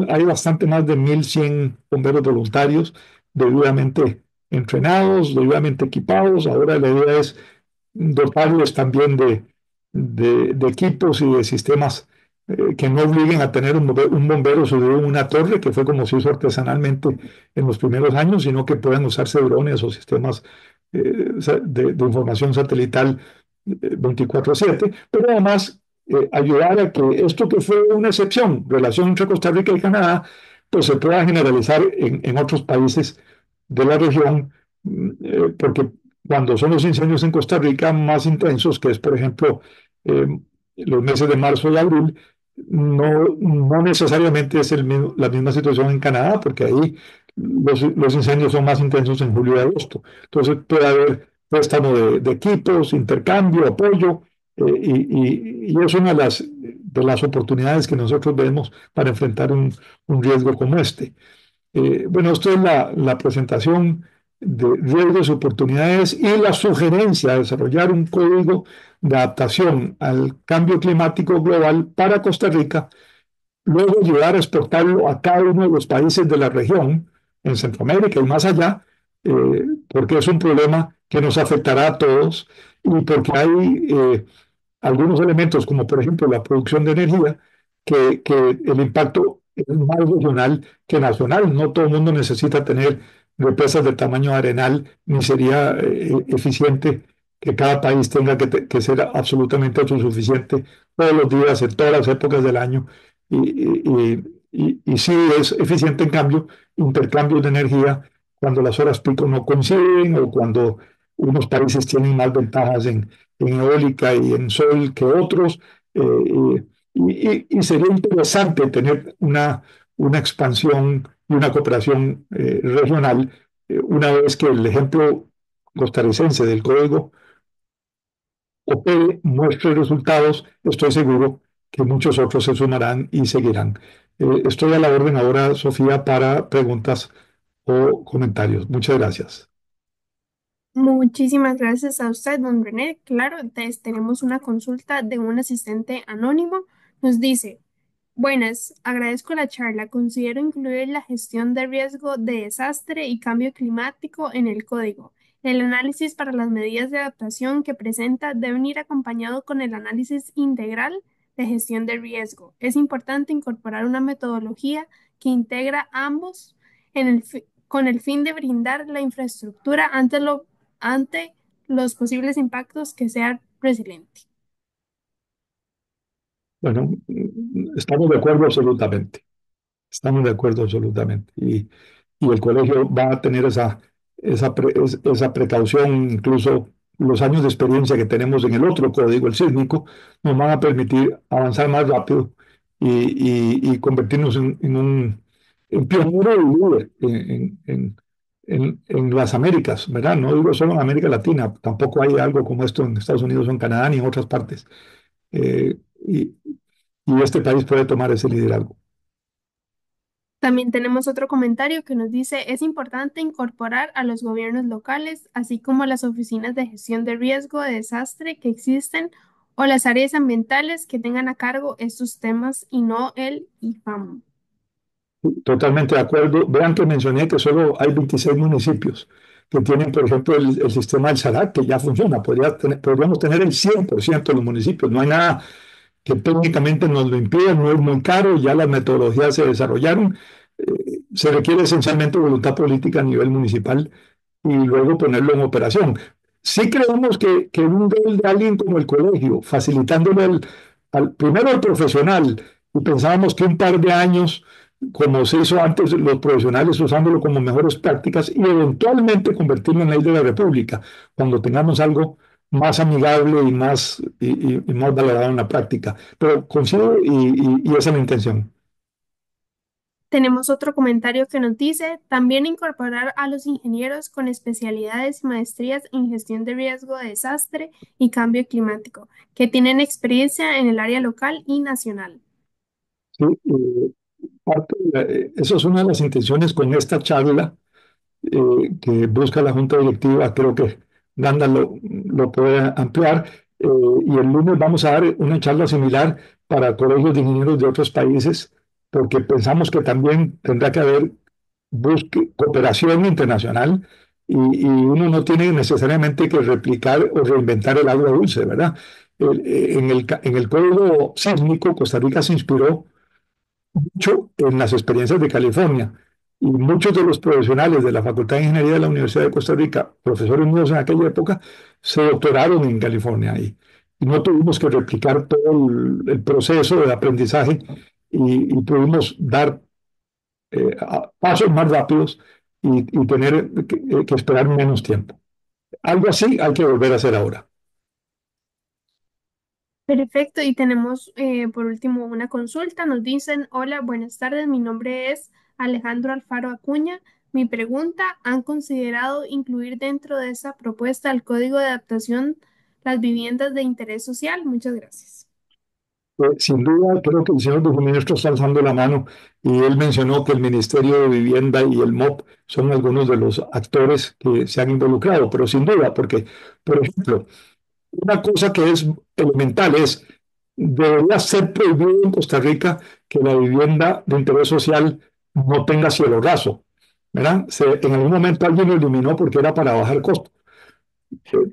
hay bastante más de 1.100 bomberos voluntarios debidamente entrenados, debidamente equipados. Ahora la idea es dotarles también de equipos y de sistemas que no obliguen a tener un bombero subido en una torre, que fue como se hizo artesanalmente en los primeros años, sino que puedan usarse drones o sistemas de información satelital 24/7, pero además ayudar a que esto que fue una excepción, relación entre Costa Rica y Canadá, pues se pueda generalizar en otros países de la región, porque cuando son los incendios en Costa Rica más intensos, que es, por ejemplo, eh, los meses de marzo y abril, no necesariamente es la misma situación en Canadá, porque ahí los incendios son más intensos en julio y agosto. Entonces puede haber préstamo de equipos, intercambio, apoyo, y es una de las oportunidades que nosotros vemos para enfrentar un riesgo como este. Bueno, esto es la presentación de riesgos y oportunidades y la sugerencia de desarrollar un código de adaptación al cambio climático global para Costa Rica, luego llegar a exportarlo a cada uno de los países de la región, en Centroamérica y más allá, porque es un problema que nos afectará a todos y porque hay algunos elementos, como por ejemplo la producción de energía, que el impacto es más regional que nacional. No todo el mundo necesita tener represas de tamaño arenal, ni sería eficiente que cada país tenga que ser absolutamente autosuficiente todos los días, en todas las épocas del año. Y sí es eficiente, en cambio, intercambios de energía cuando las horas pico no coinciden o cuando unos países tienen más ventajas en eólica y en sol que otros. Y sería interesante tener una expansión y una cooperación regional una vez que el ejemplo costarricense del código opere, muestre resultados, estoy seguro que muchos otros se sumarán y seguirán. Estoy a la orden ahora, Sofía, para preguntas o comentarios. Muchas gracias. Muchísimas gracias a usted, don René. Claro, tenemos una consulta de un asistente anónimo. Nos dice, buenas, agradezco la charla. Considero incluir la gestión de riesgo de desastre y cambio climático en el código. El análisis para las medidas de adaptación que presenta deben ir acompañado con el análisis integral de gestión de riesgo. Es importante incorporar una metodología que integra ambos con el fin de brindar la infraestructura ante los posibles impactos que sea resiliente. Bueno, estamos de acuerdo absolutamente. Estamos de acuerdo absolutamente. Y el colegio va a tener esa precaución, incluso los años de experiencia que tenemos en el otro código, el sísmico, nos van a permitir avanzar más rápido y convertirnos en pionero y líder en las Américas, ¿verdad? No digo solo en América Latina, tampoco hay algo como esto en Estados Unidos o en Canadá ni en otras partes. Eh, y, y este país puede tomar ese liderazgo. También tenemos otro comentario que nos dice, es importante incorporar a los gobiernos locales, así como a las oficinas de gestión de riesgo de desastre que existen o las áreas ambientales que tengan a cargo estos temas y no el IFAM. Totalmente de acuerdo. Vean que mencioné que solo hay 26 municipios que tienen, por ejemplo, el sistema del SADAC, que ya funciona. Podríamos tener el 100% de los municipios. No hay nada que técnicamente nos lo impida, no es muy caro, ya las metodologías se desarrollaron. Se requiere esencialmente voluntad política a nivel municipal y luego ponerlo en operación. Sí creemos que un rol de alguien como el colegio, facilitándole primero al profesional, y pensábamos que un par de años, como se hizo antes, los profesionales usándolo como mejores prácticas y eventualmente convertirlo en ley de la República, cuando tengamos algo más amigable y más valorado en la práctica. Pero coincido y esa es la intención. Tenemos otro comentario que nos dice, también incorporar a los ingenieros con especialidades y maestrías en gestión de riesgo de desastre y cambio climático, que tienen experiencia en el área local y nacional. Sí, eso es una de las intenciones con esta charla que busca la Junta Directiva. Creo que Ganda lo puede ampliar. Y el lunes vamos a dar una charla similar para colegios de ingenieros de otros países, porque pensamos que también tendrá que haber cooperación internacional y uno no tiene necesariamente que replicar o reinventar el agua dulce, ¿verdad? En el código sísmico, Costa Rica se inspiró mucho en las experiencias de California. Y muchos de los profesionales de la Facultad de Ingeniería de la Universidad de Costa Rica, profesores míos en aquella época, se doctoraron en California y no tuvimos que replicar todo el proceso de aprendizaje y pudimos dar pasos más rápidos y tener que esperar menos tiempo. Algo así hay que volver a hacer ahora. Perfecto, y tenemos por último una consulta. Nos dicen, hola, buenas tardes, mi nombre es Alejandro Alfaro Acuña. Mi pregunta, ¿han considerado incluir dentro de esa propuesta el código de adaptación las viviendas de interés social? Muchas gracias. Sin duda, creo que el señor viceministro está alzando la mano y él mencionó que el Ministerio de Vivienda y el MOP son algunos de los actores que se han involucrado, pero sin duda, porque, por ejemplo, una cosa que es elemental es, debería ser prohibido en Costa Rica que la vivienda de interés social no tenga cielo raso, ¿verdad? En algún momento alguien lo eliminó porque era para bajar costos.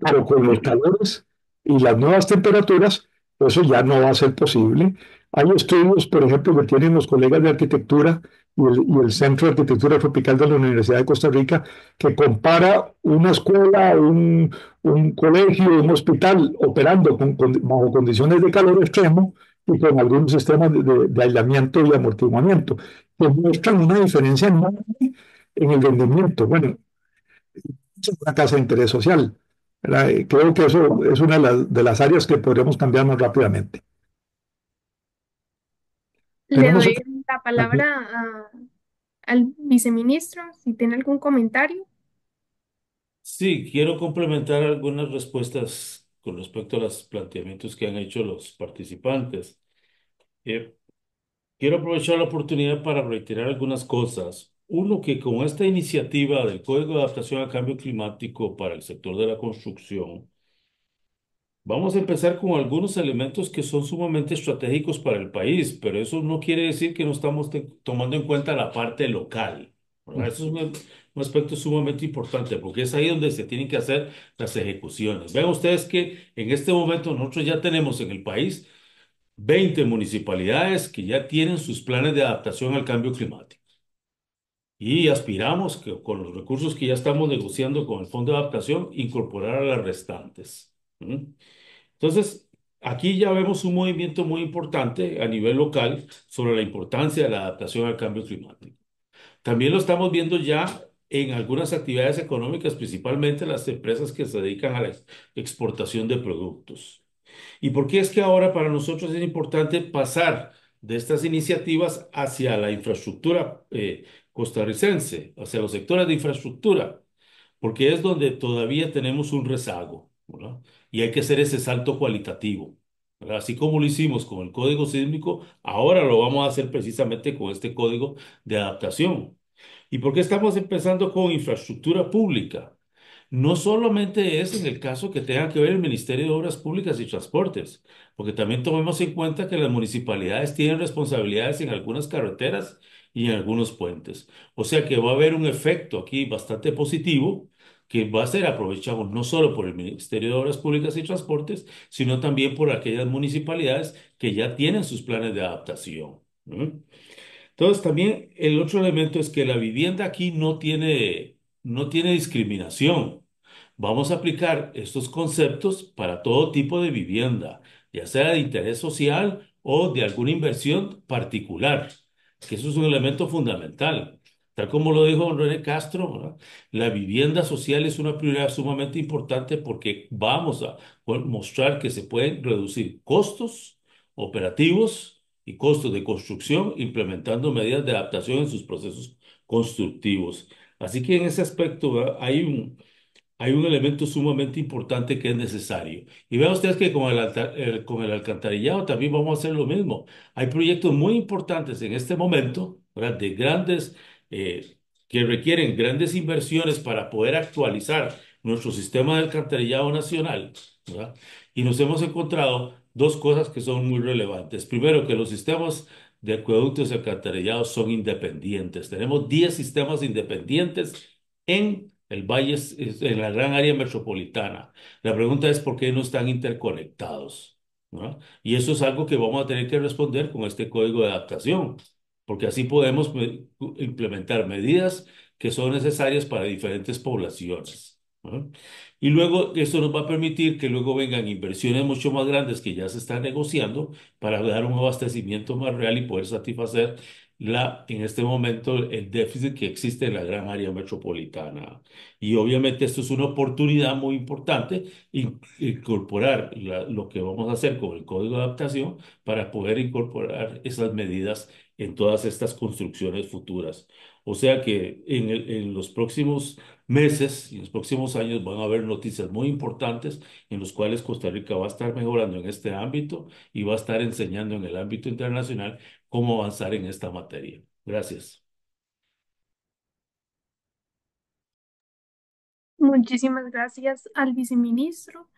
Pero con los calores y las nuevas temperaturas, eso ya no va a ser posible. Hay estudios, por ejemplo, que tienen los colegas de arquitectura y el Centro de Arquitectura Tropical de la Universidad de Costa Rica, que compara una escuela, un colegio, un hospital operando bajo condiciones de calor extremo y con algunos sistemas de aislamiento y amortiguamiento, que muestran una diferencia enorme en el rendimiento. Bueno, es una casa de interés social, ¿verdad? Creo que eso es una de las áreas que podremos cambiar más rápidamente. Le Tenemos doy otra. la palabra al viceministro, si tiene algún comentario. Sí, quiero complementar algunas respuestas con respecto a los planteamientos que han hecho los participantes. Eh, Quiero aprovechar la oportunidad para reiterar algunas cosas. Uno, que con esta iniciativa del Código de Adaptación al Cambio Climático para el sector de la construcción, vamos a empezar con algunos elementos que son sumamente estratégicos para el país, pero eso no quiere decir que no estamos tomando en cuenta la parte local, ¿verdad? Eso es un aspecto sumamente importante porque es ahí donde se tienen que hacer las ejecuciones. Vean ustedes que en este momento nosotros ya tenemos en el país 20 municipalidades que ya tienen sus planes de adaptación al cambio climático y aspiramos que con los recursos que ya estamos negociando con el Fondo de Adaptación, incorporar a las restantes. ¿Mm? Entonces, aquí ya vemos un movimiento muy importante a nivel local sobre la importancia de la adaptación al cambio climático. También lo estamos viendo ya en algunas actividades económicas, principalmente las empresas que se dedican a la exportación de productos. ¿Y por qué es que ahora para nosotros es importante pasar de estas iniciativas hacia la infraestructura costarricense, hacia los sectores de infraestructura? Porque es donde todavía tenemos un rezago, ¿verdad? Y hay que hacer ese salto cualitativo, ¿verdad? Así como lo hicimos con el código sísmico, ahora lo vamos a hacer precisamente con este código de adaptación. ¿Y por qué estamos empezando con infraestructura pública? No solamente es en el caso que tenga que ver el Ministerio de Obras Públicas y Transportes, porque también tomemos en cuenta que las municipalidades tienen responsabilidades en algunas carreteras y en algunos puentes. O sea que va a haber un efecto aquí bastante positivo que va a ser aprovechado no solo por el Ministerio de Obras Públicas y Transportes, sino también por aquellas municipalidades que ya tienen sus planes de adaptación. Entonces, también el otro elemento es que la vivienda aquí no tiene discriminación. Vamos a aplicar estos conceptos para todo tipo de vivienda, ya sea de interés social o de alguna inversión particular, que eso es un elemento fundamental. Tal como lo dijo don René Castro, ¿verdad? La vivienda social es una prioridad sumamente importante porque vamos a mostrar que se pueden reducir costos operativos y costos de construcción, implementando medidas de adaptación en sus procesos constructivos. Así que en ese aspecto, ¿verdad? Hay un elemento sumamente importante que es necesario. Y vean ustedes que con el alcantarillado también vamos a hacer lo mismo. Hay proyectos muy importantes en este momento, ¿verdad? De grandes, que requieren grandes inversiones para poder actualizar nuestro sistema de alcantarillado nacional, ¿verdad? Y nos hemos encontrado dos cosas que son muy relevantes. Primero, que los sistemas de acueductos y alcantarillados son independientes. Tenemos 10 sistemas independientes en el valle, en la gran área metropolitana. La pregunta es por qué no están interconectados, ¿no? Y eso es algo que vamos a tener que responder con este código de adaptación, porque así podemos implementar medidas que son necesarias para diferentes poblaciones, ¿no? Y luego eso nos va a permitir que luego vengan inversiones mucho más grandes que ya se están negociando para dar un abastecimiento más real y poder satisfacer en este momento el déficit que existe en la gran área metropolitana. Y obviamente esto es una oportunidad muy importante, incorporar lo que vamos a hacer con el código de adaptación para poder incorporar esas medidas en todas estas construcciones futuras. O sea que en los próximos meses y en los próximos años van a haber noticias muy importantes en los cuales Costa Rica va a estar mejorando en este ámbito y va a estar enseñando en el ámbito internacional cómo avanzar en esta materia. Gracias. Muchísimas gracias al viceministro.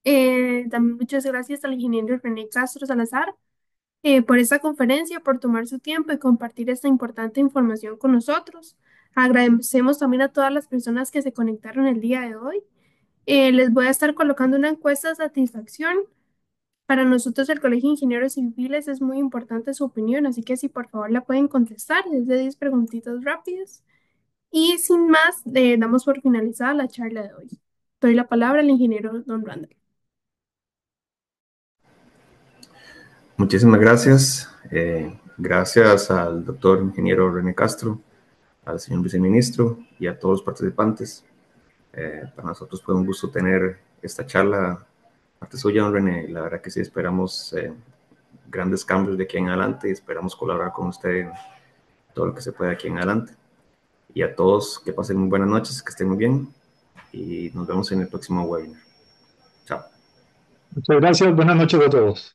También muchas gracias al ingeniero René Castro Salazar por esta conferencia, por tomar su tiempo y compartir esta importante información con nosotros. Agradecemos también a todas las personas que se conectaron el día de hoy. Les voy a estar colocando una encuesta de satisfacción. Para nosotros, el Colegio de Ingenieros Civiles, es muy importante su opinión, así que si por favor la pueden contestar, es de 10 preguntitas rápidas. Y sin más, damos por finalizada la charla de hoy. Doy la palabra al ingeniero Don Randall. Muchísimas gracias. Gracias al doctor ingeniero René Castro, al señor viceministro y a todos los participantes. Para nosotros fue un gusto tener esta charla, parte suya, don René. La verdad que sí esperamos grandes cambios de aquí en adelante y esperamos colaborar con usted en todo lo que se pueda aquí en adelante. Y a todos que pasen muy buenas noches, que estén muy bien y nos vemos en el próximo webinar. Chao. Muchas gracias. Buenas noches a todos.